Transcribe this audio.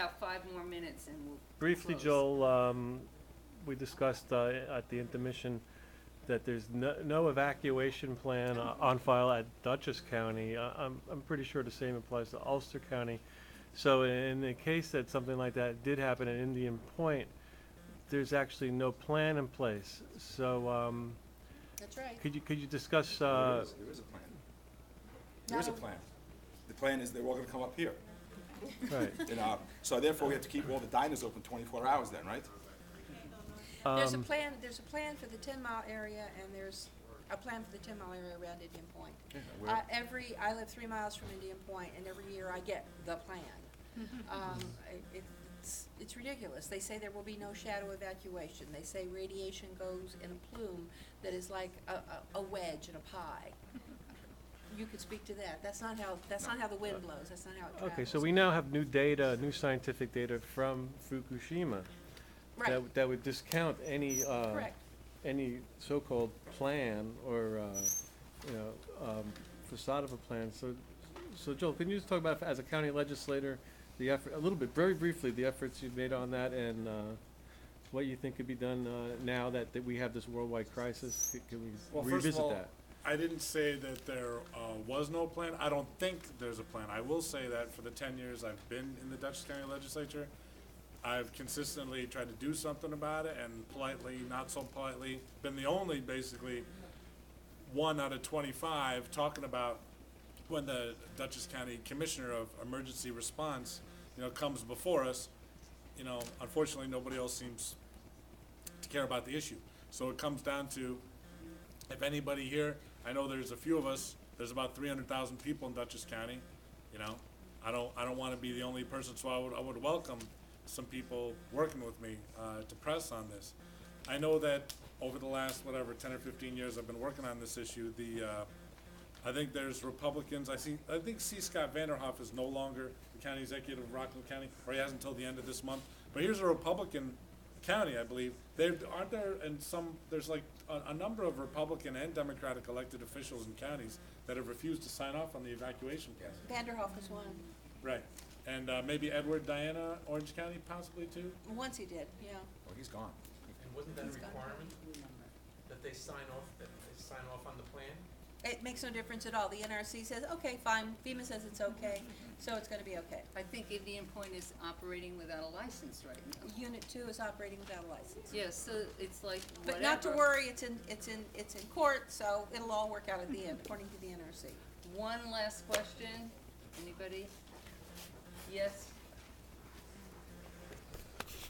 about 5 more minutes and we'll Briefly, close. Joel, we discussed at the intermission that there's no evacuation plan on file at Dutchess County. I'm pretty sure the same applies to Ulster County. So in the case that something like that did happen at Indian Point, there's actually no plan in place. So That's right. could you discuss? There is a plan. There is a plan. The plan is they're all gonna come up here. Right. So therefore, we have to keep all the diners open 24 hours then, right? There's a plan for the 10-mile area, and there's a plan for the 10-mile area around Indian Point. Yeah, I live 3 miles from Indian Point, and every year I get the plan. It's ridiculous. They say there will be no shadow evacuation. They say radiation goes in a plume that is like a wedge in a pie. You could speak to that. That's not how the wind blows. That's not how it travels. Okay, so we now have new data, new scientific data from Fukushima Right. that would discount any Correct. any so-called plan or facade of a plan. So Joel, can you just talk about, as a county legislator, the effort a little bit, very briefly, the efforts you've made on that, and what you think could be done now that we have this worldwide crisis? Can we Well, revisit first of all, that? I didn't say that there was no plan. I don't think there's a plan. I will say that for the 10 years I've been in the Dutchess County Legislature, I've consistently tried to do something about it, and politely, not so politely, been the only, basically, 1 out of 25 talking about when the Dutchess County Commissioner of Emergency Response, comes before us. Unfortunately, nobody else seems to care about the issue. So it comes down to, if anybody here, I know there's a few of us, there's about 300,000 people in Dutchess County, I don't want to be the only person, so I would welcome some people working with me to press on this. I know that over the last, 10 or 15 years I've been working on this issue, I think there's Republicans, I think C. Scott Vanderhoff is no longer the county executive of Rockland County, or he has until the end of this month, but here's a Republican county, I believe. There's like a number of Republican and Democratic elected officials in counties that have refused to sign off on the evacuation plan. Vanderhoff was one. Right. And maybe Edward Diana, Orange County possibly too? Once he did, yeah. Well, he's gone. And wasn't that a He's gone. requirement, that they sign off on the plan? It makes no difference at all. The NRC says, okay, fine. FEMA says it's okay, so it's gonna be okay. I think Indian Point is operating without a license right now. Unit 2 is operating without a license. Yes, so it's like But not to whatever. worry, it's in court, so it'll all work out at the end, according to the NRC. One last question. Anybody? Yes?